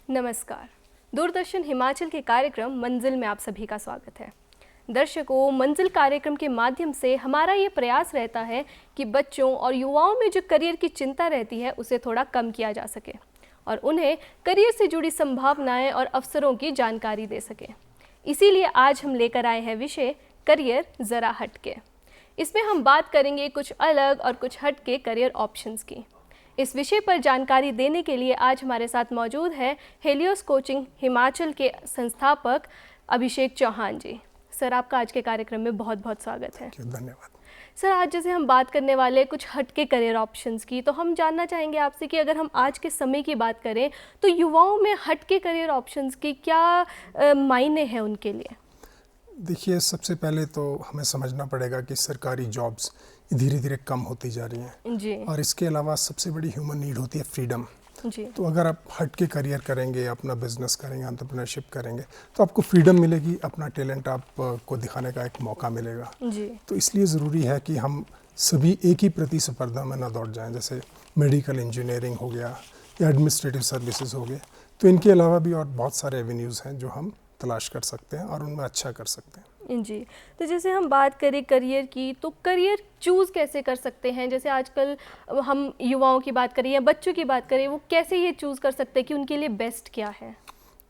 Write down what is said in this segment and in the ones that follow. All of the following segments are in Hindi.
नमस्कार। दूरदर्शन हिमाचल के कार्यक्रम मंजिल में आप सभी का स्वागत है। दर्शकों, मंजिल कार्यक्रम के माध्यम से हमारा ये प्रयास रहता है कि बच्चों और युवाओं में जो करियर की चिंता रहती है उसे थोड़ा कम किया जा सके और उन्हें करियर से जुड़ी संभावनाएं और अवसरों की जानकारी दे सके। इसीलिए आज हम लेकर आए हैं विषय करियर ज़रा हटके। इसमें हम बात करेंगे कुछ अलग और कुछ हटके करियर ऑप्शंस की। इस विषय पर जानकारी देने के लिए आज हमारे साथ मौजूद है हेलियोस कोचिंग हिमाचल के संस्थापक अभिषेक चौहान जी। सर, आपका आज के कार्यक्रम में बहुत बहुत स्वागत है। धन्यवाद। सर, आज जैसे हम बात करने वाले कुछ हटके करियर ऑप्शंस की, तो हम जानना चाहेंगे आपसे कि अगर हम आज के समय की बात करें तो युवाओं में हटके करियर ऑप्शंस की क्या मायने हैं उनके लिए? देखिए, सबसे पहले तो हमें समझना पड़ेगा कि सरकारी जॉब्स धीरे धीरे कम होती जा रही हैं जी। और इसके अलावा सबसे बड़ी ह्यूमन नीड होती है फ्रीडम जी। तो अगर आप हट के करियर करेंगे, अपना बिजनेस करेंगे, एंटरप्रेन्योरशिप करेंगे तो आपको फ्रीडम मिलेगी, अपना टैलेंट आपको दिखाने का एक मौका मिलेगा जी। तो इसलिए ज़रूरी है कि हम सभी एक ही प्रतिस्पर्धा में ना दौड़ जाएं। जैसे मेडिकल इंजीनियरिंग हो गया या एडमिनिस्ट्रेटिव सर्विसेज हो गए, तो इनके अलावा भी और बहुत सारे एवेन्यूज़ हैं जो हम तलाश कर सकते हैं और उनमें अच्छा कर सकते हैं। जी। तो जैसे हम बात करें करियर की, तो करियर चूज़ कैसे कर सकते हैं? जैसे आजकल हम युवाओं की बात करें या बच्चों की बात करें, वो कैसे ये चूज़ कर सकते हैं कि उनके लिए बेस्ट क्या है?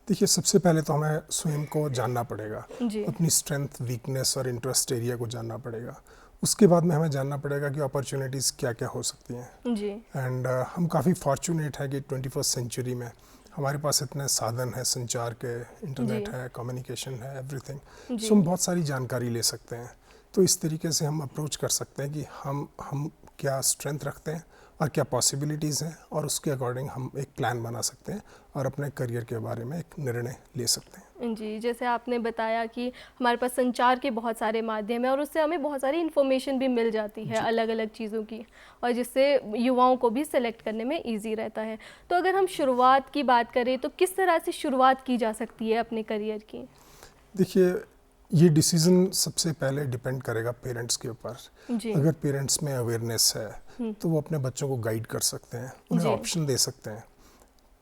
देखिए, सबसे पहले तो हमें स्वयं को जानना पड़ेगा, जी। अपनी स्ट्रेंथ, वीकनेस और इंटरेस्ट एरिया को जानना पड़ेगा। उसके बाद में हमें जानना पड़ेगा कि अपॉर्चुनिटीज़ क्या क्या हो सकती हैं। जी। एंड हम काफ़ी फॉर्चुनेट है कि 21st सेंचुरी में हमारे पास इतने साधन है, संचार के, इंटरनेट है, कम्युनिकेशन है, एवरीथिंग। सो हम बहुत सारी जानकारी ले सकते हैं। तो इस तरीके से हम अप्रोच कर सकते हैं कि हम क्या स्ट्रेंथ रखते हैं और क्या पॉसिबिलिटीज़ हैं, और उसके अकॉर्डिंग हम एक प्लान बना सकते हैं और अपने करियर के बारे में एक निर्णय ले सकते हैं। जी, जैसे आपने बताया कि हमारे पास संचार के बहुत सारे माध्यम हैं और उससे हमें बहुत सारी इन्फॉर्मेशन भी मिल जाती है अलग अलग चीज़ों की, और जिससे युवाओं को भी सेलेक्ट करने में ईजी रहता है। तो अगर हम शुरुआत की बात करें तो किस तरह से शुरुआत की जा सकती है अपने करियर की? देखिए, ये डिसीज़न सबसे पहले डिपेंड करेगा पेरेंट्स के ऊपर। अगर पेरेंट्स में अवेयरनेस है तो वो अपने बच्चों को गाइड कर सकते हैं, उन्हें ऑप्शन दे सकते हैं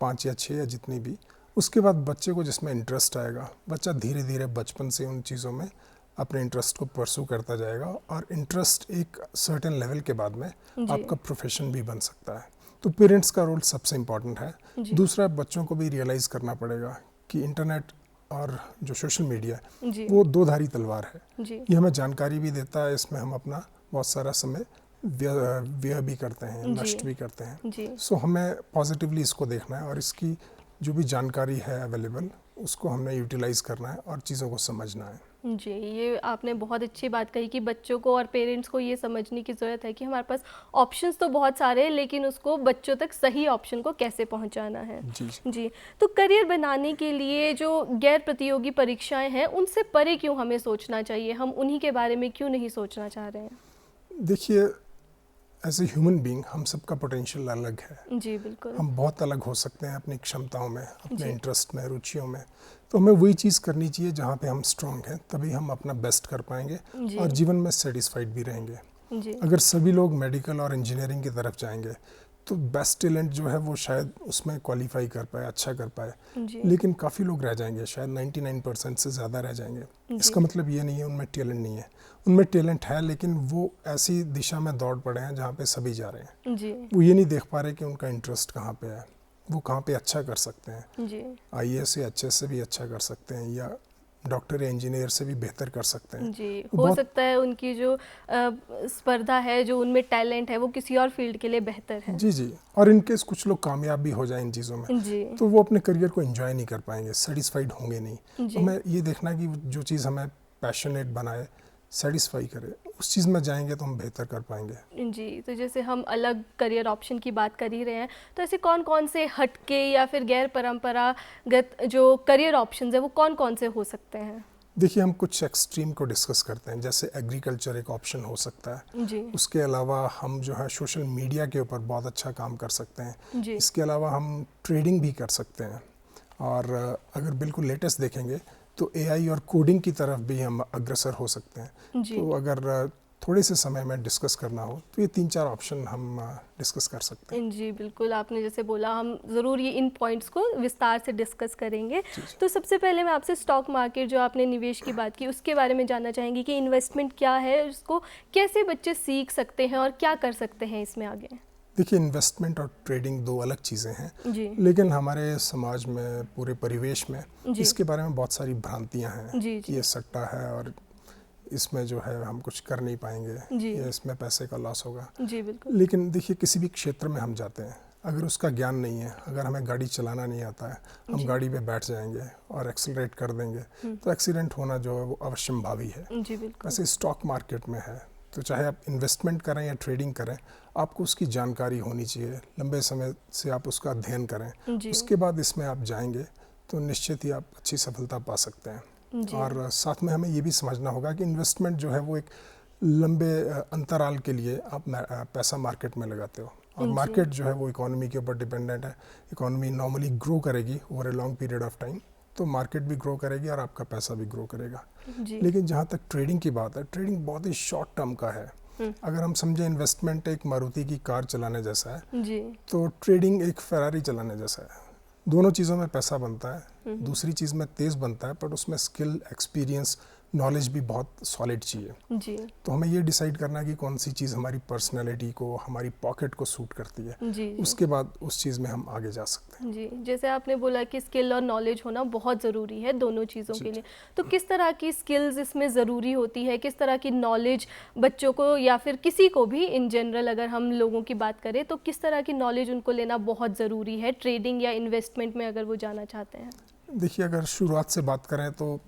5 या 6 या जितनी भी। उसके बाद बच्चे को जिसमें इंटरेस्ट आएगा, बच्चा धीरे धीरे बचपन से उन चीज़ों में अपने इंटरेस्ट को परस्यू करता जाएगा, और इंटरेस्ट एक सर्टेन लेवल के बाद में आपका प्रोफेशन भी बन सकता है। तो पेरेंट्स का रोल सबसे इम्पॉर्टेंट है। दूसरा, बच्चों को भी रियलाइज़ करना पड़ेगा कि इंटरनेट और जो सोशल मीडिया है वो दो धारी तलवार है। ये हमें जानकारी भी देता है, इसमें हम अपना बहुत सारा समय व्यय भी करते हैं, नष्ट भी करते हैं। सो हमें पॉजिटिवली इसको देखना है और इसकी जो भी जानकारी है अवेलेबल, उसको हमने यूटिलाइज़ करना है और चीज़ों को समझना है। जी, ये आपने बहुत अच्छी बात कही कि बच्चों को और पेरेंट्स को ये समझने की ज़रूरत है कि हमारे पास ऑप्शंस तो बहुत सारे हैं, लेकिन उसको बच्चों तक सही ऑप्शन को कैसे पहुंचाना है। जी। तो करियर बनाने के लिए जो गैर प्रतियोगी परीक्षाएं हैं, उनसे परे क्यों हमें सोचना चाहिए? हम उन्हीं के बारे में क्यों नहीं सोचना चाह रहे हैं? देखिए, एज ए ह्यूमन बीइंग हम सबका पोटेंशियल अलग है। जी, बिल्कुल। हम बहुत अलग हो सकते हैं अपनी क्षमताओं में, अपने इंटरेस्ट में, रुचियों में। तो हमें वही चीज़ करनी चाहिए जहाँ पे हम स्ट्रांग हैं, तभी हम अपना बेस्ट कर पाएंगे और जीवन में सेटिस्फाइड भी रहेंगे। अगर सभी लोग मेडिकल और इंजीनियरिंग की तरफ जाएंगे तो बेस्ट टैलेंट जो है वो शायद उसमें क्वालिफाई कर पाए, अच्छा कर पाए, लेकिन काफ़ी लोग रह जाएंगे, शायद 99% से ज़्यादा रह जाएंगे। इसका मतलब ये नहीं है उनमें टैलेंट नहीं है, उनमें टैलेंट है, लेकिन वो ऐसी दिशा में दौड़ पड़े हैं जहाँ पे सभी जा रहे हैं। वो ये नहीं देख पा रहे कि उनका इंटरेस्ट कहाँ पे है, वो कहाँ पे अच्छा कर सकते हैं। IAS या HS से भी अच्छा कर सकते हैं, या डॉक्टर या इंजीनियर से भी बेहतर कर सकते हैं। जी, हो सकता है उनकी जो स्पर्धा है, जो उनमें टैलेंट है, वो किसी और फील्ड के लिए बेहतर है। जी। और इनकेस कुछ लोग कामयाब भी हो जाए इन चीज़ों में, तो वो अपने करियर को एंजॉय नहीं कर पाएंगे, सेटिस्फाइड होंगे नहीं। हमें ये देखना है कि जो चीज़ हमें पैशनेट बनाए, सेटिस्फाई करे, उस चीज़ में जाएंगे तो हम बेहतर कर पाएंगे। जी। तो जैसे हम अलग करियर ऑप्शन की बात कर ही रहे हैं, तो ऐसे कौन कौन से हटके या फिर गैर परंपरागत जो करियर ऑप्शंस है वो कौन कौन से हो सकते हैं? देखिए, हम कुछ एक्सट्रीम को डिस्कस करते हैं, जैसे एग्रीकल्चर एक ऑप्शन हो सकता है। उसके अलावा हम जो है सोशल मीडिया के ऊपर बहुत अच्छा काम कर सकते हैं। इसके अलावा हम ट्रेडिंग भी कर सकते हैं, और अगर बिल्कुल लेटेस्ट देखेंगे तो AI और कोडिंग की तरफ भी हम अग्रसर हो सकते हैं। तो अगर थोड़े से समय में डिस्कस करना हो तो ये 3-4 ऑप्शन हम डिस्कस कर सकते हैं। जी बिल्कुल, आपने जैसे बोला हम ज़रूर ये इन पॉइंट्स को विस्तार से डिस्कस करेंगे। तो सबसे पहले मैं आपसे स्टॉक मार्केट, जो आपने निवेश की बात की, उसके बारे में जानना चाहेंगी कि इन्वेस्टमेंट क्या है, उसको कैसे बच्चे सीख सकते हैं और क्या कर सकते हैं इसमें आगे। देखिए, इन्वेस्टमेंट और ट्रेडिंग 2 अलग चीज़ें हैं जी। लेकिन हमारे समाज में, पूरे परिवेश में जी। इसके बारे में बहुत सारी भ्रांतियाँ हैं जी, कि ये सट्टा है और इसमें जो है हम कुछ कर नहीं पाएंगे या इसमें पैसे का लॉस होगा। जी बिल्कुल। लेकिन देखिए, किसी भी क्षेत्र में हम जाते हैं, अगर उसका ज्ञान नहीं है, अगर हमें गाड़ी चलाना नहीं आता है, हम गाड़ी पे बैठ जाएंगे और एक्सीलरेट कर देंगे तो एक्सीडेंट होना जो है वो अवश्यंभावी है। जी बिल्कुल। वैसे स्टॉक मार्केट में है तो चाहे आप इन्वेस्टमेंट करें या ट्रेडिंग करें, आपको उसकी जानकारी होनी चाहिए, लंबे समय से आप उसका अध्ययन करें, उसके बाद इसमें आप जाएंगे तो निश्चित ही आप अच्छी सफलता पा सकते हैं। और साथ में हमें ये भी समझना होगा कि इन्वेस्टमेंट जो है वो एक लंबे अंतराल के लिए आप पैसा मार्केट में लगाते हो और मार्केट जो है वो इकोनॉमी के ऊपर डिपेंडेंट है। इकोनॉमी नॉर्मली ग्रो करेगी over a long period of time, तो मार्केट भी ग्रो करेगी और आपका पैसा भी ग्रो करेगा। लेकिन जहाँ तक ट्रेडिंग की बात है, ट्रेडिंग बहुत ही शॉर्ट टर्म का है। अगर हम समझे इन्वेस्टमेंट एक मारुति की कार चलाने जैसा है तो ट्रेडिंग एक फरारी चलाने जैसा है। दोनों चीज़ों में पैसा बनता है, दूसरी चीज़ में तेज़ बनता है, पर उसमें स्किल, एक्सपीरियंस, नॉलेज भी बहुत सॉलिड चाहिए। जी। तो हमें ये डिसाइड करना है कि कौन सी चीज़ हमारी पर्सनैलिटी को, हमारी पॉकेट को सूट करती है। जी। उसके बाद उस चीज़ में हम आगे जा सकते हैं। जी, जैसे आपने बोला कि स्किल और नॉलेज होना बहुत ज़रूरी है दोनों चीज़ों के लिए, तो किस तरह की स्किल्स इसमें ज़रूरी होती है, किस तरह की नॉलेज बच्चों को या फिर किसी को भी इन जनरल अगर हम लोगों की बात करें तो किस तरह की नॉलेज उनको लेना बहुत ज़रूरी है ट्रेडिंग या इन्वेस्टमेंट में अगर वो जाना चाहते हैं? देखिए, अगर शुरुआत से बात करें तो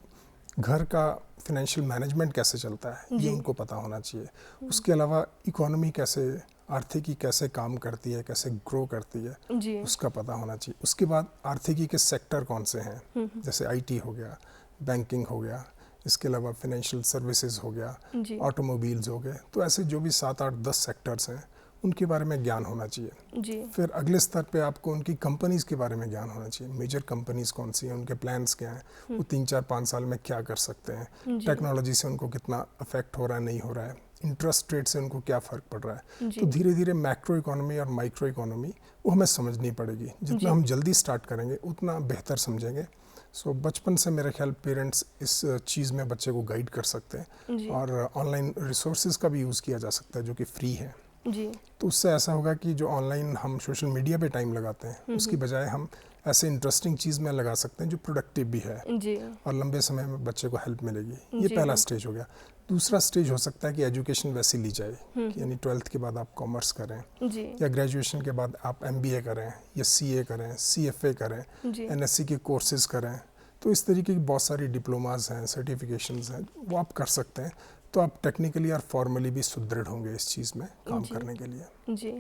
घर का फाइनेंशियल मैनेजमेंट कैसे चलता है ये उनको पता होना चाहिए। उसके अलावा इकोनॉमी कैसे, आर्थिकी कैसे काम करती है, कैसे ग्रो करती है, उसका पता होना चाहिए। उसके बाद आर्थिकी के सेक्टर कौन से हैं, जैसे आईटी हो गया, बैंकिंग हो गया, इसके अलावा फाइनेंशियल सर्विसेज हो गया, ऑटोमोबाइल्स हो गए। तो ऐसे जो भी 7-8-10 सेक्टर्स हैं उनके बारे में ज्ञान होना चाहिए। फिर अगले स्तर पे आपको उनकी कंपनीज़ के बारे में ज्ञान होना चाहिए। मेजर कंपनीज़ कौन सी हैं, उनके प्लान्स क्या हैं, वो 3-4-5 साल में क्या कर सकते हैं, टेक्नोलॉजी से उनको कितना अफेक्ट हो रहा है, नहीं हो रहा है, इंटरेस्ट रेट से उनको क्या फ़र्क पड़ रहा है। तो धीरे धीरे मैक्रो इकोनॉमी और माइक्रो इकोनॉमी वो हमें समझनी पड़ेगी। जितना हम जल्दी स्टार्ट करेंगे उतना बेहतर समझेंगे। सो बचपन से मेरे ख्याल पेरेंट्स इस चीज़ में बच्चे को गाइड कर सकते हैं और ऑनलाइन रिसोर्सेज का भी यूज़ किया जा सकता है जो कि फ्री है। तो उससे ऐसा होगा कि जो ऑनलाइन हम सोशल मीडिया पे टाइम लगाते हैं उसकी बजाय हम ऐसे इंटरेस्टिंग चीज़ में लगा सकते हैं जो प्रोडक्टिव भी है और लंबे समय में बच्चे को हेल्प मिलेगी। ये पहला स्टेज हो गया। दूसरा स्टेज हो सकता है कि एजुकेशन वैसी ली जाए कि यानी 12th के बाद आप कॉमर्स करें या ग्रेजुएशन के बाद आप MBA करें या CA करें, CFA करें, NSC के कोर्सेज करें। तो इस तरीके की बहुत सारी डिप्लोमाज हैं, सर्टिफिकेशंस हैं, वो आप कर सकते हैं। तो आप टेक्निकली और फॉर्मली भी सुदृढ़ होंगे इस चीज़ में काम करने के लिए। जी,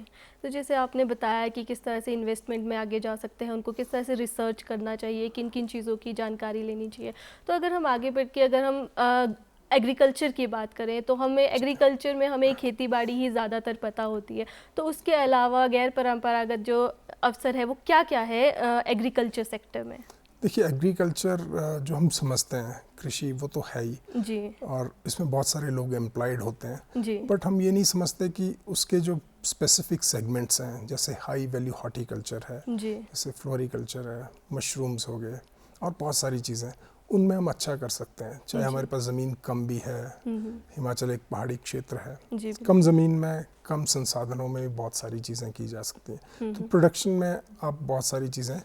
तो जैसे आपने बताया कि किस तरह से इन्वेस्टमेंट में आगे जा सकते हैं, उनको किस तरह से रिसर्च करना चाहिए, किन किन चीज़ों की जानकारी लेनी चाहिए। तो अगर हम आगे बढ़ के अगर हम एग्रीकल्चर की बात करें तो हमें एग्रीकल्चर में हमें खेती बाड़ी ही ज़्यादातर पता होती है, तो उसके अलावा गैर परंपरागत जो अवसर है वो क्या क्या है एग्रीकल्चर सेक्टर में? देखिए, एग्रीकल्चर जो हम समझते हैं कृषि वो तो है ही और इसमें बहुत सारे लोग एम्प्लॉयड होते हैं, बट हम ये नहीं समझते कि उसके जो स्पेसिफिक सेगमेंट्स हैं, जैसे हाई वैल्यू हॉर्टिकल्चर है, जैसे फ्लोरिकल्चर है, मशरूम्स हो गए और बहुत सारी चीज़ें, उनमें हम अच्छा कर सकते हैं। चाहे हमारे पास ज़मीन कम भी है, हिमाचल एक पहाड़ी क्षेत्र है, कम ज़मीन में कम संसाधनों में बहुत सारी चीज़ें की जा सकती हैं। तो प्रोडक्शन में आप बहुत सारी चीज़ें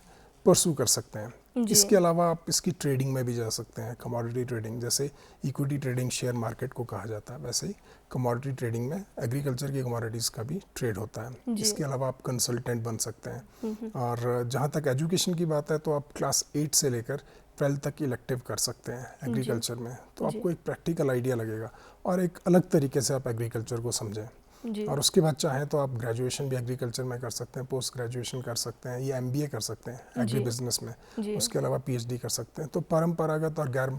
परसू कर सकते हैं। इसके अलावा आप इसकी ट्रेडिंग में भी जा सकते हैं, कमोडिटी ट्रेडिंग, जैसे इक्विटी ट्रेडिंग शेयर मार्केट को कहा जाता है, वैसे ही कमोडिटी ट्रेडिंग में एग्रीकल्चर की कमोडिटीज़ का भी ट्रेड होता है। इसके अलावा आप कंसल्टेंट बन सकते हैं। और जहाँ तक एजुकेशन की बात है तो आप क्लास 8 से लेकर 12th तक इलेक्टिव कर सकते हैं एग्रीकल्चर में। तो आपको एक प्रैक्टिकल आइडिया लगेगा और एक अलग तरीके से आप एग्रीकल्चर को समझें। जी। और उसके बाद चाहें तो आप ग्रेजुएशन भी एग्रीकल्चर में कर सकते हैं, पोस्ट ग्रेजुएशन कर सकते हैं या MBA कर सकते हैं एग्री बिजनेस में, उसके अलावा PhD कर सकते हैं। तो परंपरागत और गैर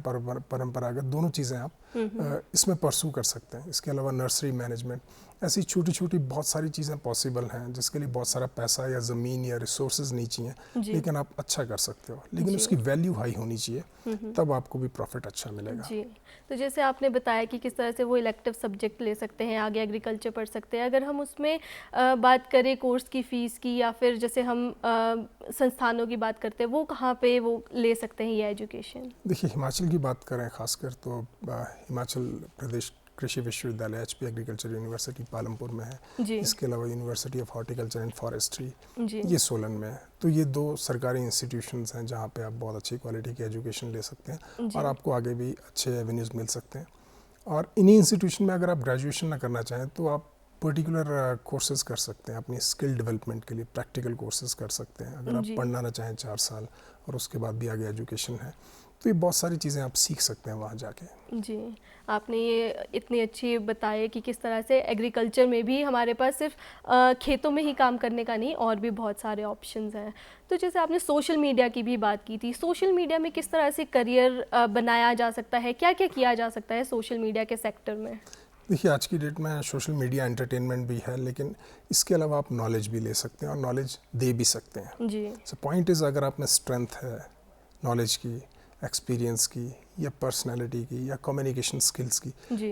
परंपरागत दोनों चीज़ें आप इसमें परसू कर सकते हैं। इसके अलावा नर्सरी मैनेजमेंट, ऐसी छोटी छोटी बहुत सारी चीज़ें पॉसिबल हैं जिसके लिए बहुत सारा पैसा या ज़मीन या रिसोर्सेज नहीं चाहिए, लेकिन आप अच्छा कर सकते हो, लेकिन उसकी वैल्यू हाई होनी चाहिए, तब आपको भी प्रॉफिट अच्छा मिलेगा। जी। तो जैसे आपने बताया कि किस तरह से वो इलेक्टिव सब्जेक्ट ले सकते हैं, आगे एग्रीकल्चर पढ़ सकते हैं। अगर हम उसमें बात करें कोर्स की फ़ीस की, या फिर जैसे हम संस्थानों की बात करते हैं, वो कहाँ पे वो ले सकते हैं ये एजुकेशन? देखिए, हिमाचल की बात करें खासकर तो हिमाचल प्रदेश कृषि विश्वविद्यालय HP एग्रीकल्चर यूनिवर्सिटी पालमपुर में है। इसके अलावा university of horticulture and forestry ये सोलन में है। तो ये 2 सरकारी इंस्टीट्यूशंस हैं जहाँ पे आप बहुत अच्छी क्वालिटी की एजुकेशन ले सकते हैं और आपको आगे भी अच्छे एवेन्यूज़ मिल सकते हैं। और इन्हीं इंस्टीट्यूशन में अगर आप ग्रेजुएशन ना करना चाहें तो आप पर्टिकुलर कोर्सेज कर सकते हैं अपनी स्किल डेवलपमेंट के लिए, प्रैक्टिकल कोर्सेज कर सकते हैं अगर आप पढ़ना ना चाहें 4 साल और उसके बाद भी आगे एजुकेशन है, तो ये बहुत सारी चीज़ें आप सीख सकते हैं वहाँ जाके। जी, आपने ये इतनी अच्छी बताया कि किस तरह से एग्रीकल्चर में भी हमारे पास सिर्फ खेतों में ही काम करने का नहीं, और भी बहुत सारे ऑप्शंस हैं। तो जैसे आपने सोशल मीडिया की भी बात की थी, सोशल मीडिया में किस तरह से करियर बनाया जा सकता है, क्या क्या किया जा सकता है सोशल मीडिया के सेक्टर में? देखिए, आज की डेट में सोशल मीडिया एंटरटेनमेंट भी है, लेकिन इसके अलावा आप नॉलेज भी ले सकते हैं और नॉलेज दे भी सकते हैं। जी। सो पॉइंट इज़, अगर आप में स्ट्रेंथ है नॉलेज की, एक्सपीरियंस की, या पर्सनैलिटी की, या कम्युनिकेशन स्किल्स की,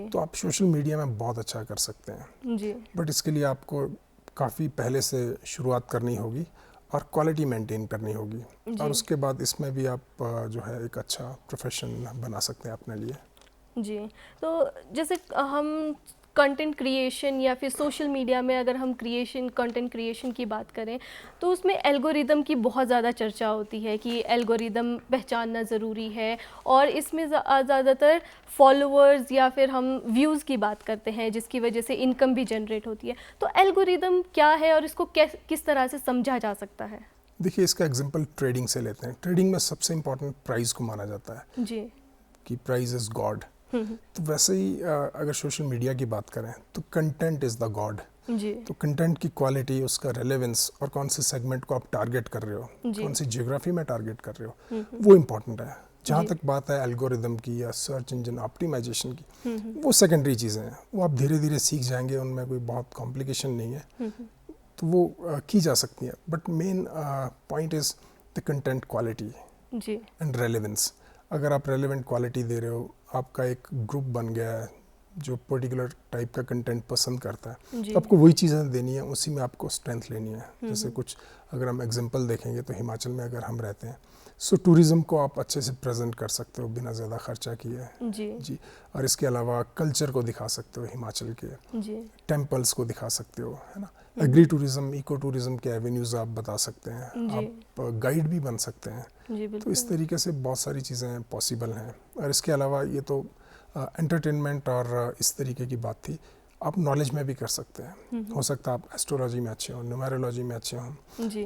तो आप सोशल मीडिया में बहुत अच्छा कर सकते हैं। जी। बट इसके लिए आपको काफ़ी पहले से शुरुआत करनी होगी और क्वालिटी मेंटेन करनी होगी, और उसके बाद इसमें भी आप जो है एक अच्छा प्रोफेशन बना सकते हैं अपने लिए। जी। तो जैसे हम कंटेंट क्रिएशन या फिर सोशल मीडिया में अगर हम कंटेंट क्रिएशन की बात करें, तो उसमें एल्गोरिदम की बहुत ज़्यादा चर्चा होती है कि एल्गोरिदम पहचानना ज़रूरी है, और इसमें ज़्यादातर फॉलोअर्स या फिर हम व्यूज़ की बात करते हैं जिसकी वजह से इनकम भी जनरेट होती है। तो एल्गोरिदम क्या है और इसको किस तरह से समझा जा सकता है? देखिए, इसका एग्जांपल ट्रेडिंग से लेते हैं। ट्रेडिंग में सबसे इम्पोर्टेंट प्राइस को माना जाता है जी, कि प्राइस इज़ गॉड। तो वैसे ही अगर सोशल मीडिया की बात करें तो कंटेंट इज़ द गॉड। जी। तो कंटेंट की क्वालिटी, उसका रेलेवेंस, और कौन से सेगमेंट को आप टारगेट कर रहे हो, कौन सी ज्योग्राफी में टारगेट कर रहे हो, वो इम्पोर्टेंट है। जहाँ तक बात है एल्गोरिदम की या सर्च इंजन ऑप्टिमाइजेशन की, वो सेकेंडरी चीज़ें हैं, वो आप धीरे धीरे सीख जाएंगे, उनमें कोई बहुत कॉम्प्लिकेशन नहीं है, तो वो की जा सकती है। But main point is the content quality and relevance. अगर आप रेलेवेंट क्वालिटी दे रहे हो, आपका एक ग्रुप बन गया है जो पर्टिकुलर टाइप का कंटेंट पसंद करता है, तो आपको वही चीज़ें देनी है, उसी में आपको स्ट्रेंथ लेनी है। जैसे कुछ अगर हम एग्जांपल देखेंगे तो हिमाचल में अगर हम रहते हैं, सो टूरिज़्म को आप अच्छे से प्रेजेंट कर सकते हो बिना ज़्यादा खर्चा किए। जी। और इसके अलावा कल्चर को दिखा सकते हो हिमाचल के, टेम्पल्स को दिखा सकते हो, है ना। एग्री टूरिज़्म, इको टूरिज़्म के एवेन्यूज़ आप बता सकते हैं, आप गाइड भी बन सकते हैं। तो इस तरीके से बहुत सारी चीज़ें पॉसिबल हैं। और इसके अलावा ये तो एंटरटेनमेंट और इस तरीके की बात थी, आप नॉलेज में भी कर सकते हैं। हो सकता है आप एस्ट्रोलॉजी में अच्छे हो, न्यूमेरोलॉजी में अच्छे हो,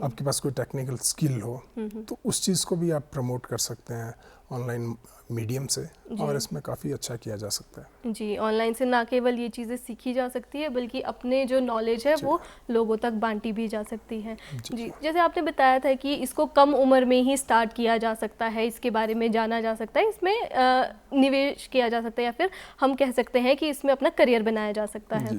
आपके पास कोई टेक्निकल स्किल हो, तो उस चीज़ को भी आप प्रमोट कर सकते हैं ऑनलाइन मीडियम से, और इसमें काफ़ी अच्छा किया जा सकता है। जी, ऑनलाइन से ना केवल ये चीज़ें सीखी जा सकती है, बल्कि अपने जो नॉलेज है वो लोगों तक बांटी भी जा सकती है। जी, जैसे आपने बताया था कि इसको कम उम्र में ही स्टार्ट किया जा सकता है, इसके बारे में जाना जा सकता है, इसमें निवेश किया जा सकता है, या फिर हम कह सकते हैं कि इसमें अपना करियर बनाया जा सकता है।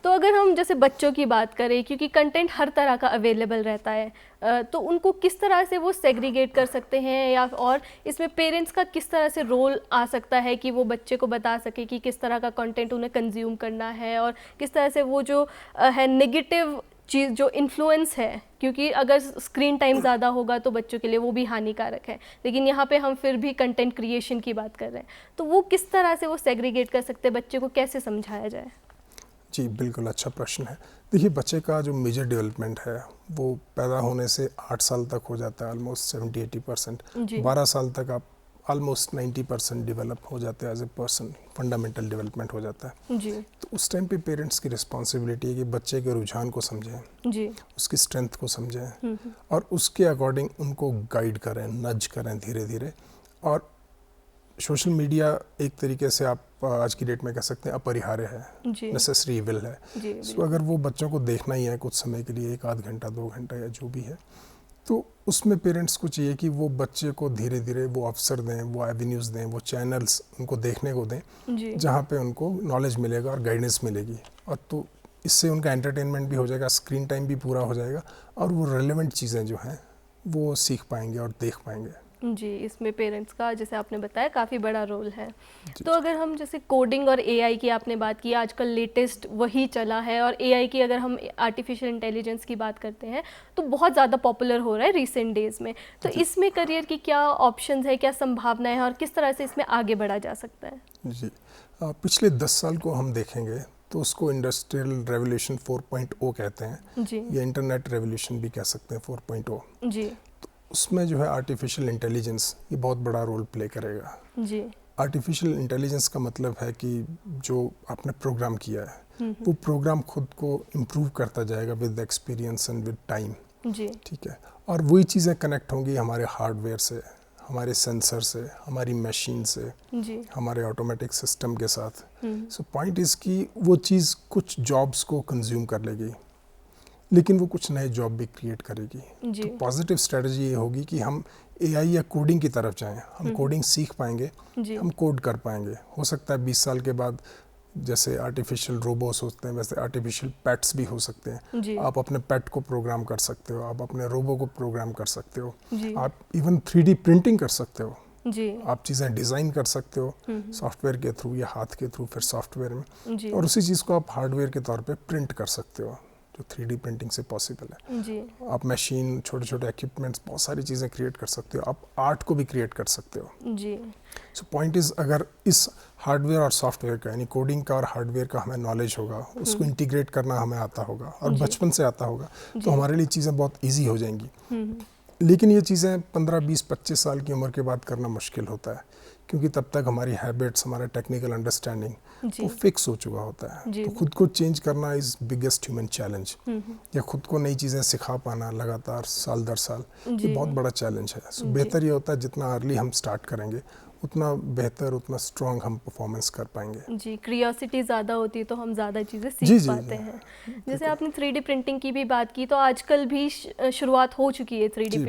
तो अगर हम जैसे बच्चों की बात करें, क्योंकि कंटेंट हर तरह का अवेलेबल रहता है, तो उनको किस तरह से वो सेग्रीगेट कर सकते हैं, या और इसमें पेरेंट्स का किस तरह से रोल आ सकता है कि वो बच्चे को बता सके कि किस तरह का कंटेंट उन्हें कंज्यूम करना है, और किस तरह से वो जो है नेगेटिव चीज़ जो इन्फ्लुएंस है, क्योंकि अगर स्क्रीन टाइम ज़्यादा होगा तो बच्चों के लिए वो भी हानिकारक है, लेकिन यहाँ पे हम फिर भी कंटेंट क्रिएशन की बात कर रहे हैं, तो वो किस तरह से वो सेग्रीगेट कर सकते हैं, बच्चे को कैसे समझाया जाए? जी, बिल्कुल अच्छा प्रश्न है। देखिए, बच्चे का जो मेजर डेवलपमेंट है वो पैदा होने से 8 साल तक हो जाता है, ऑलमोस्ट 70-80%। 12 साल तक आप ऑलमोस्ट 90% डेवलप हो जाते हैं as a person, fundamental development हो जाता है। जी। तो उस टाइम पे पेरेंट्स की रिस्पॉन्सिबिलिटी है कि बच्चे के रुझान को समझें, जी, उसकी स्ट्रेंथ को समझें, और उसके अकॉर्डिंग उनको गाइड करें, नज करें धीरे धीरे। और सोशल मीडिया एक तरीके से आप आज की डेट में कह सकते हैं अपरिहार्य है, नेसेसरी इविल है। सो अगर वो बच्चों को देखना ही है कुछ समय के लिए, 1 आध घंटा 2 घंटा या जो भी है, तो उसमें पेरेंट्स को चाहिए कि वो बच्चे को धीरे धीरे वो अवसर दें, वो एवेन्यूज़ दें, वो चैनल्स उनको देखने को दें जहाँ पे उनको नॉलेज मिलेगा और गाइडेंस मिलेगी, और तो इससे उनका एंटरटेनमेंट भी हो जाएगा, स्क्रीन टाइम भी पूरा हो जाएगा, और वो रेलेवेंट चीज़ें जो हैं वो सीख पाएंगे और देख पाएंगे। जी, इसमें पेरेंट्स का, जैसे आपने बताया, काफ़ी बड़ा रोल है। तो अगर हम जैसे कोडिंग और एआई की आपने बात की, आजकल लेटेस्ट वही चला है, और एआई की अगर हम आर्टिफिशियल इंटेलिजेंस की बात करते हैं तो बहुत ज़्यादा पॉपुलर हो रहा है रिसेंट डेज़ में। तो इसमें करियर की क्या ऑप्शंस है, क्या संभावनाएं हैं, और किस तरह से इसमें आगे बढ़ा जा सकता है? जी, पिछले 10 साल को हम देखेंगे तो उसको इंडस्ट्रियल रेवोल्यूशन 4.0 कहते हैं जी, या इंटरनेट रेवोल्यूशन भी कह सकते हैं 4.0 जी। उसमें जो है आर्टिफिशियल इंटेलिजेंस ये बहुत बड़ा रोल प्ले करेगा जी। आर्टिफिशियल इंटेलिजेंस का मतलब है कि जो आपने प्रोग्राम किया है वो प्रोग्राम खुद को इम्प्रूव करता जाएगा with experience and with time जी, ठीक है। और वही चीज़ें कनेक्ट होंगी हमारे हार्डवेयर से, हमारे सेंसर से, हमारी मशीन से जी, हमारे ऑटोमेटिक सिस्टम के साथ। सो पॉइंट इज़ कि वो चीज़ कुछ जॉब्स को कंज्यूम कर लेगी, लेकिन वो कुछ नए जॉब भी क्रिएट करेगी। तो पॉजिटिव स्ट्रेटजी ये होगी कि हम एआई या कोडिंग की तरफ जाएं, हम कोडिंग सीख पाएंगे, हम कोड कर पाएंगे। हो सकता है 20 साल के बाद जैसे आर्टिफिशियल रोबोट्स होते हैं वैसे आर्टिफिशियल पेट्स भी हो सकते हैं। आप अपने पेट को प्रोग्राम कर सकते हो, आप अपने रोबो को प्रोग्राम कर सकते हो, आप इवन 3D प्रिंटिंग कर सकते हो जी। आप चीज़ें डिज़ाइन कर सकते हो सॉफ्टवेयर के थ्रू या हाथ के थ्रू, फिर सॉफ्टवेयर में जी। और उसी चीज़ को आप हार्डवेयर के तौर पे प्रिंट कर सकते हो, जो 3D प्रिंटिंग से पॉसिबल है जी। आप मशीन, छोटे छोटे इक्विपमेंट्स, बहुत सारी चीज़ें क्रिएट कर सकते हो, आप आर्ट को भी क्रिएट कर सकते हो जी। सो पॉइंट इज़, अगर इस हार्डवेयर और सॉफ्टवेयर का, यानी कोडिंग का और हार्डवेयर का हमें नॉलेज होगा, उसको इंटीग्रेट करना हमें आता होगा और बचपन से आता होगा, तो हमारे लिए चीज़ें बहुत ईजी हो जाएंगी। लेकिन ये चीज़ें 15, 20, 25 साल की उम्र के बाद करना मुश्किल होता है, क्योंकि तब तक हमारी हैबिट्स, हमारा टेक्निकल अंडरस्टैंडिंग वो फिक्स हो चुका होता है। तो खुद को चेंज करना इज़ बिगेस्ट ह्यूमन चैलेंज, या खुद को नई चीज़ें सिखा पाना लगातार साल दर साल, ये बहुत बड़ा चैलेंज है। सो बेहतर ये होता है जितना अर्ली हम स्टार्ट करेंगे उतना बेहतर, उतना स्ट्रॉन्ग हम परफॉर्मेंस कर पाएंगे जी। क्यूरियोसिटी ज़्यादा होती है तो हम ज़्यादा चीज़ें सीख पाते हैं। जैसे आपने 3D प्रिंटिंग की भी बात की, तो आजकल भी शुरुआत हो चुकी है 3D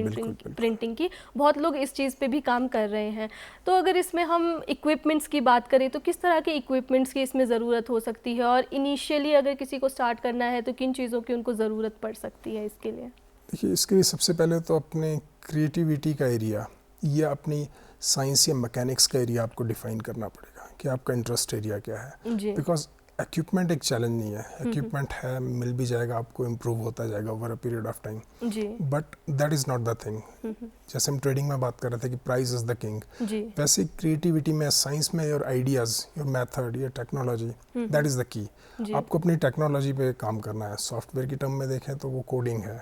प्रिंटिंग की, बहुत लोग इस चीज़ पे भी काम कर रहे हैं। तो अगर इसमें हम इक्विपमेंट्स की बात करें तो किस तरह के इक्विपमेंट्स की इसमें ज़रूरत हो सकती है, और इनिशियली अगर किसी को स्टार्ट करना है तो किन चीज़ों की उनको ज़रूरत पड़ सकती है इसके लिए? देखिए, इसके लिए सबसे पहले तो अपने क्रिएटिविटी का एरिया या अपनी साइंस या मैकेनिक्स का एरिया आपको डिफाइन करना पड़ेगा कि आपका इंटरेस्ट एरिया क्या है। बिकॉज इक्विपमेंट एक चैलेंज नहीं है, इक्विपमेंट है, मिल भी जाएगा, आपको इम्प्रूव होता जाएगा over a period of time, but that is not the thing. जैसे हम ट्रेडिंग में बात कर रहे थे कि प्राइस इज़ द किंग, वैसे क्रिएटिविटी में, साइंस में, your ideas, your method, your technology, that is the की। आपको अपनी टेक्नोलॉजी पे काम करना है। सॉफ्टवेयर की टर्म में देखें तो वो कोडिंग है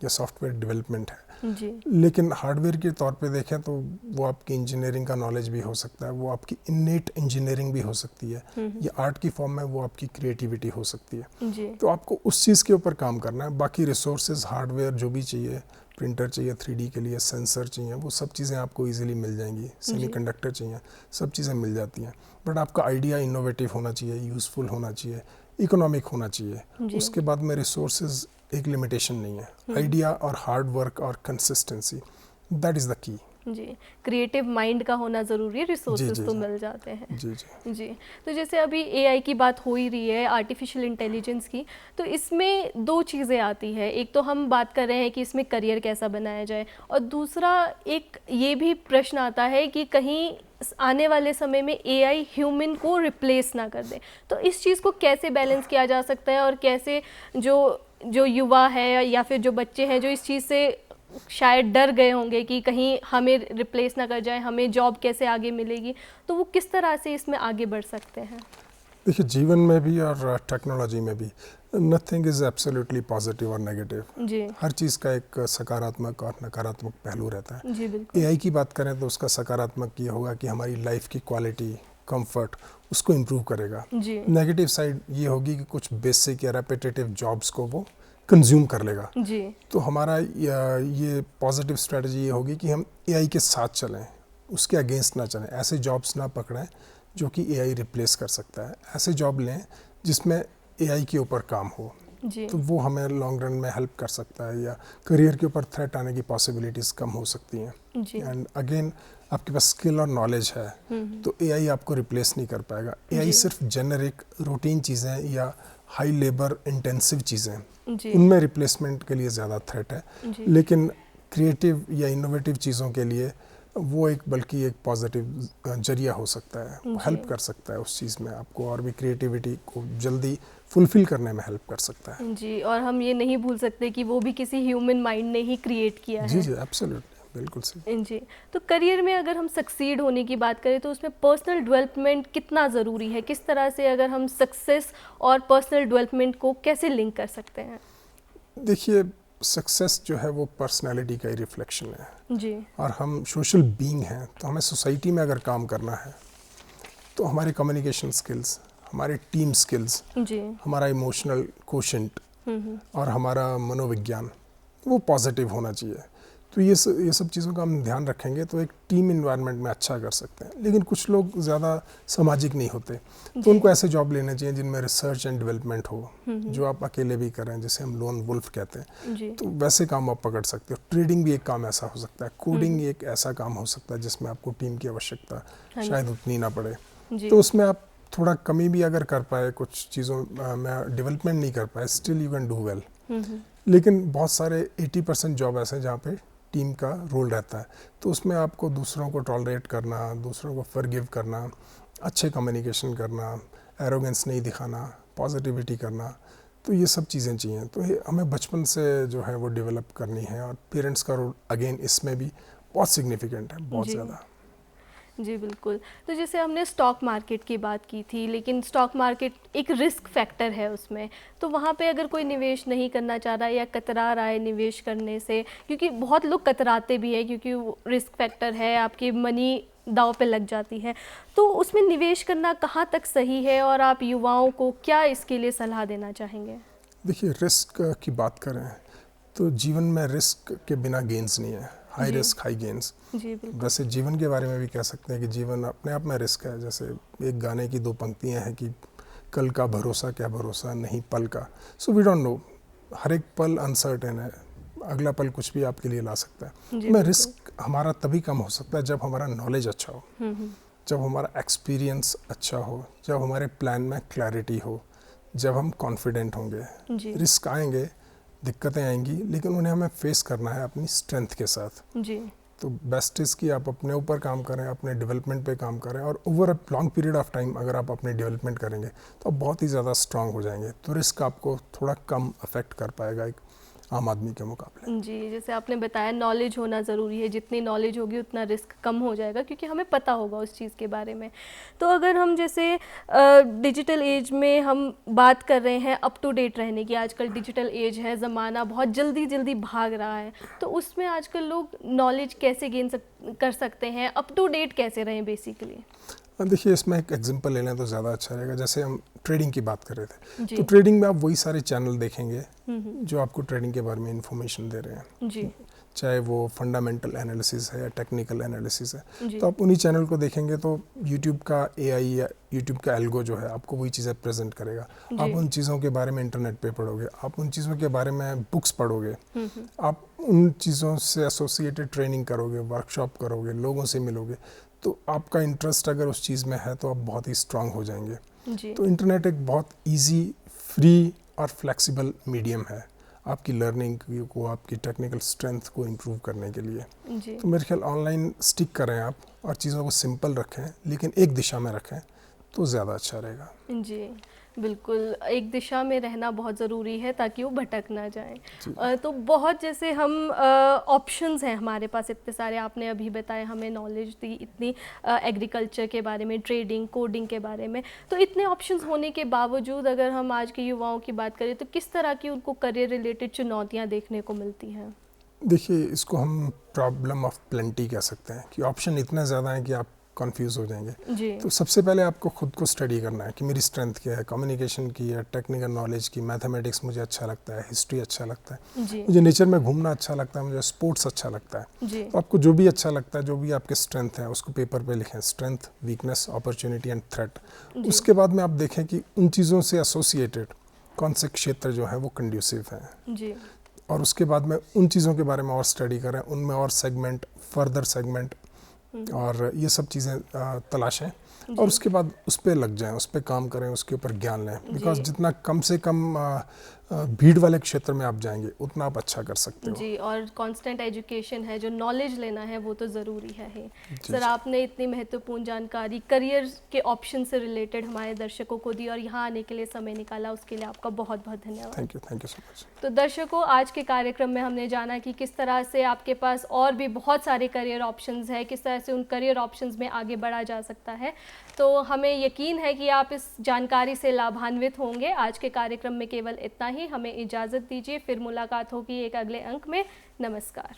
या सॉफ्टवेयर डेवलपमेंट है जी। लेकिन हार्डवेयर के तौर पे देखें तो वो आपकी इंजीनियरिंग का नॉलेज भी हो सकता है, वो आपकी इनेट इंजीनियरिंग भी हो सकती है, या आर्ट की फॉर्म में वो आपकी क्रिएटिविटी हो सकती है जी। तो आपको उस चीज़ के ऊपर काम करना है। बाकी रिसोर्सेज, हार्डवेयर जो भी चाहिए, प्रिंटर चाहिए 3D के लिए, सेंसर चाहिए, वो सब चीज़ें आपको इजीली मिल जाएंगी, सेमीकंडक्टर चाहिए, सब चीज़ें मिल जाती हैं। बट आपका आइडिया इनोवेटिव होना चाहिए, यूज़फुल होना चाहिए, इकोनॉमिक होना चाहिए। उसके बाद में रिसोर्सेज एक लिमिटेशन नहीं है, आइडिया और हार्ड वर्क और consistency, that is the key जी। क्रिएटिव माइंड का होना ज़रूरी है, रिसोर्सेज तो मिल जाते हैं जी जी जी। तो जैसे अभी एआई की बात हो ही रही है, आर्टिफिशियल इंटेलिजेंस की, तो इसमें 2 चीज़ें आती है। एक तो हम बात कर रहे हैं कि इसमें करियर कैसा बनाया जाए, और दूसरा एक ये भी प्रश्न आता है कि कहीं आने वाले समय में एआई ह्यूमन को रिप्लेस ना कर दे। तो इस चीज़ को कैसे बैलेंस किया जा सकता है, और कैसे जो युवा है या फिर जो बच्चे हैं जो इस चीज़ से शायद डर गए होंगे कि कहीं हमें रिप्लेस ना कर जाए, हमें जॉब कैसे आगे मिलेगी, तो वो किस तरह से इसमें आगे बढ़ सकते हैं? देखिए, जीवन में भी और टेक्नोलॉजी में भी नथिंग इज़ एब्सोल्युटली पॉजिटिव और नेगेटिव जी। हर चीज़ का एक सकारात्मक और नकारात्मक पहलू रहता है जी। बिल्कुल। एआई की बात करें तो उसका सकारात्मक ये होगा कि हमारी लाइफ की क्वालिटी, कंफर्ट, उसको इम्प्रूव करेगा जी। नेगेटिव साइड ये होगी कि कुछ बेसिक या रेपिटेटिव जॉब्स को वो कंज्यूम कर लेगा जी। तो हमारा ये पॉजिटिव स्ट्रेटजी ये होगी कि हम एआई के साथ चलें, उसके अगेंस्ट ना चलें, ऐसे जॉब्स ना पकड़ें जो कि एआई रिप्लेस कर सकता है। ऐसे जॉब लें जिसमें एआई के ऊपर काम हो, तो वो हमें लॉन्ग रन में हेल्प कर सकता है, या करियर के ऊपर थ्रेट आने की पॉसिबिलिटीज़ कम हो सकती हैं। एंड अगेन आपके पास स्किल और नॉलेज है तो एआई आपको रिप्लेस नहीं कर पाएगा। एआई सिर्फ जेनरिक रूटीन चीज़ें या हाई लेबर इंटेंसिव चीज़ें, उनमें रिप्लेसमेंट के लिए ज़्यादा थ्रेट है, लेकिन क्रिएटिव या इनोवेटिव चीज़ों के लिए वो एक बल्कि एक पॉजिटिव जरिया हो सकता है, हेल्प कर सकता है उस चीज़ में आपको, और भी क्रिएटिविटी को जल्दी फुलफिल करने में हेल्प कर सकता है। जी, और हम ये नहीं भूल सकते कि वो भी किसी ह्यूमन माइंड ने ही क्रिएट किया है। जी जी, एब्सोल्युटली, बिल्कुल सही। जी, तो करियर में अगर हम सक्सीड होने की बात करें तो उसमें पर्सनल डेवलपमेंट कितना ज़रूरी है? किस तरह से अगर हम सक्सेस और पर्सनल डेवलपमेंट को कैसे लिंक कर सकते हैं? देखिए, सक्सेस जो है वो पर्सनालिटी का ही रिफ्लेक्शन है जी, और हम सोशल बीइंग हैं, तो हमें सोसाइटी में अगर काम करना है तो हमारे कम्युनिकेशन स्किल्स, हमारे टीम स्किल्स, जी, हमारा इमोशनल कोशेंट और हमारा मनोविज्ञान वो पॉजिटिव होना चाहिए। तो ये सब चीज़ों का हम ध्यान रखेंगे तो एक टीम इन्वायरमेंट में अच्छा कर सकते हैं। लेकिन कुछ लोग ज़्यादा सामाजिक नहीं होते, तो उनको ऐसे जॉब लेने चाहिए जिनमें रिसर्च एंड डेवलपमेंट हो, जो आप अकेले भी करें, जिसे हम लोन वुल्फ कहते हैं। तो वैसे काम आप पकड़ सकते हो। ट्रेडिंग भी एक काम ऐसा हो सकता है, कोडिंग एक ऐसा काम हो सकता है जिसमें आपको टीम की आवश्यकता शायद उतनी ना पड़े, तो उसमें आप थोड़ा कमी भी अगर कर पाए, कुछ चीज़ों में डेवलपमेंट नहीं कर पाए, still you can do well. लेकिन बहुत सारे 80% जॉब ऐसे हैं जहाँ पे टीम का रोल रहता है, तो उसमें आपको दूसरों को टॉलरेट करना, दूसरों को फॉरगिव करना, अच्छे कम्युनिकेशन करना, एरोगेंस नहीं दिखाना, पॉजिटिविटी करना, तो ये सब चीज़ें चाहिए। तो ये हमें बचपन से जो है वो डेवलप करनी है, और पेरेंट्स का रोल अगेन इसमें भी बहुत सिग्निफिकेंट है, बहुत ज़्यादा। जी बिल्कुल। तो जैसे हमने स्टॉक मार्केट की बात की थी, लेकिन स्टॉक मार्केट एक रिस्क फैक्टर है उसमें, तो वहाँ पे अगर कोई निवेश नहीं करना चाह रहा है या कतरा रहा है निवेश करने से, क्योंकि बहुत लोग कतराते भी हैं क्योंकि रिस्क फैक्टर है, आपकी मनी दांव पे लग जाती है, तो उसमें निवेश करना कहाँ तक सही है और आप युवाओं को क्या इसके लिए सलाह देना चाहेंगे? देखिए, रिस्क की बात करें तो जीवन में रिस्क के बिना गेन्स नहीं है, हाई रिस्क हाई गेन्स। वैसे जीवन के बारे में भी कह सकते हैं कि जीवन अपने आप में रिस्क है। जैसे एक गाने की 2 पंक्तियां हैं कि कल का भरोसा क्या भरोसा नहीं पल का। सो वी डोंट नो, हर एक पल अनसर्टेन है, अगला पल कुछ भी आपके लिए ला सकता है। मैं रिस्क हमारा तभी कम हो सकता है जब हमारा नॉलेज अच्छा हो, जब हमारा एक्सपीरियंस अच्छा हो, जब हमारे प्लान में क्लैरिटी हो, जब हम कॉन्फिडेंट होंगे। रिस्क आएंगे, दिक्कतें आएंगी, लेकिन उन्हें हमें फेस करना है अपनी स्ट्रेंथ के साथ। जी। तो बेस्ट इज़ कि आप अपने ऊपर काम करें, अपने डेवलपमेंट पे काम करें, और over a long period of time अगर आप अपने डेवलपमेंट करेंगे तो आप बहुत ही ज़्यादा स्ट्रांग हो जाएंगे। तो रिस्क आपको थोड़ा कम अफेक्ट कर पाएगा एक आम आदमी के मुकाबले। जी, जैसे आपने बताया नॉलेज होना ज़रूरी है, जितनी नॉलेज होगी उतना रिस्क कम हो जाएगा क्योंकि हमें पता होगा उस चीज़ के बारे में। तो अगर हम जैसे डिजिटल एज में हम बात कर रहे हैं अप टू डेट रहने की, आजकल डिजिटल एज है, ज़माना बहुत जल्दी जल्दी भाग रहा है, तो उसमें आजकल लोग नॉलेज कैसे गेन कर सकते हैं, अप टू डेट कैसे रहें बेसिकली? देखिए, इसमें एक एग्जांपल ले लें तो ज़्यादा अच्छा रहेगा। जैसे हम ट्रेडिंग की बात कर रहे थे, तो ट्रेडिंग में आप वही सारे चैनल देखेंगे जो आपको ट्रेडिंग के बारे में इंफॉर्मेशन दे रहे हैं जी। चाहे वो फंडामेंटल एनालिसिस है या टेक्निकल एनालिसिस है, तो आप उन्हीं चैनल को देखेंगे तो यूट्यूब का एआई या यूट्यूब का एल्गो जो है आपको वही चीज़ें प्रेजेंट करेगा। आप उन चीज़ों के बारे में इंटरनेट पे पढ़ोगे, आप उन चीज़ों के बारे में बुक्स पढ़ोगे, आप उन चीज़ों से एसोसिएटेड ट्रेनिंग करोगे, वर्कशॉप करोगे, लोगों से मिलोगे, तो आपका इंटरेस्ट अगर उस चीज़ में है तो आप बहुत ही स्ट्रांग हो जाएंगे जी। तो इंटरनेट एक बहुत इजी, फ्री और फ्लेक्सिबल मीडियम है आपकी लर्निंग को, आपकी टेक्निकल स्ट्रेंथ को इम्प्रूव करने के लिए जी। तो मेरे ख्याल ऑनलाइन स्टिक करें आप, और चीज़ों को सिंपल रखें, लेकिन एक दिशा में रखें तो ज़्यादा अच्छा रहेगा जी। बिल्कुल, एक दिशा में रहना बहुत ज़रूरी है ताकि वो भटक ना जाए। तो बहुत जैसे हम ऑप्शंस हैं हमारे पास इतने सारे, आपने अभी बताया, हमें नॉलेज दी इतनी एग्रीकल्चर के बारे में, ट्रेडिंग, कोडिंग के बारे में, तो इतने ऑप्शंस होने के बावजूद अगर हम आज के युवाओं की बात करें तो किस तरह की उनको करियर रिलेटेड चुनौतियाँ देखने को मिलती हैं? देखिए, इसको हम प्रॉब्लम ऑफ प्लेंटी कह सकते हैं कि ऑप्शन इतने ज़्यादा हैं कि आप कंफ्यूज हो जाएंगे। जी। तो सबसे पहले आपको खुद को स्टडी करना है कि मेरी स्ट्रेंथ क्या है, कम्युनिकेशन की है, टेक्निकल नॉलेज की, मैथमेटिक्स मुझे अच्छा लगता है, हिस्ट्री अच्छा लगता है, जी। मुझे नेचर में घूमना अच्छा लगता है, मुझे स्पोर्ट्स अच्छा लगता है। जी। तो आपको जो भी अच्छा लगता है, जो भी आपके स्ट्रेंथ है, उसको पेपर पे लिखें, strength, weakness, opportunity and threat. उसके बाद में आप देखें कि उन चीज़ों से एसोसिएटेड कौन से क्षेत्र जो है वो कंड्यूसिव हैं। जी। और उसके बाद में उन चीज़ों के बारे में और स्टडी करें, उनमें और सेगमेंट, फर्दर सेगमेंट और ये सब चीज़ें तलाशें और उसके बाद उस पर लग जाएं, उस पर काम करें, उसके ऊपर ज्ञान लें। बिकॉज जितना कम से कम भीड़ वाले क्षेत्र में आप जाएंगे उतना आप अच्छा कर सकते हो। जी, और कांस्टेंट एजुकेशन है, जो नॉलेज लेना है वो तो ज़रूरी है ही। सर, जी। आपने इतनी महत्वपूर्ण जानकारी करियर के ऑप्शन से रिलेटेड हमारे दर्शकों को दी और यहाँ आने के लिए समय निकाला, उसके लिए आपका बहुत बहुत धन्यवाद। Thank you so much. तो दर्शकों, आज के कार्यक्रम में हमने जाना कि किस तरह से आपके पास और भी बहुत सारे करियर ऑप्शंस हैं, किस तरह से उन करियर ऑप्शंस में आगे बढ़ा जा सकता है। तो हमें यकीन है कि आप इस जानकारी से लाभान्वित होंगे। आज के कार्यक्रम में केवल इतना ही। हमें इजाज़त दीजिए, फिर मुलाकात होगी एक अगले अंक में। नमस्कार।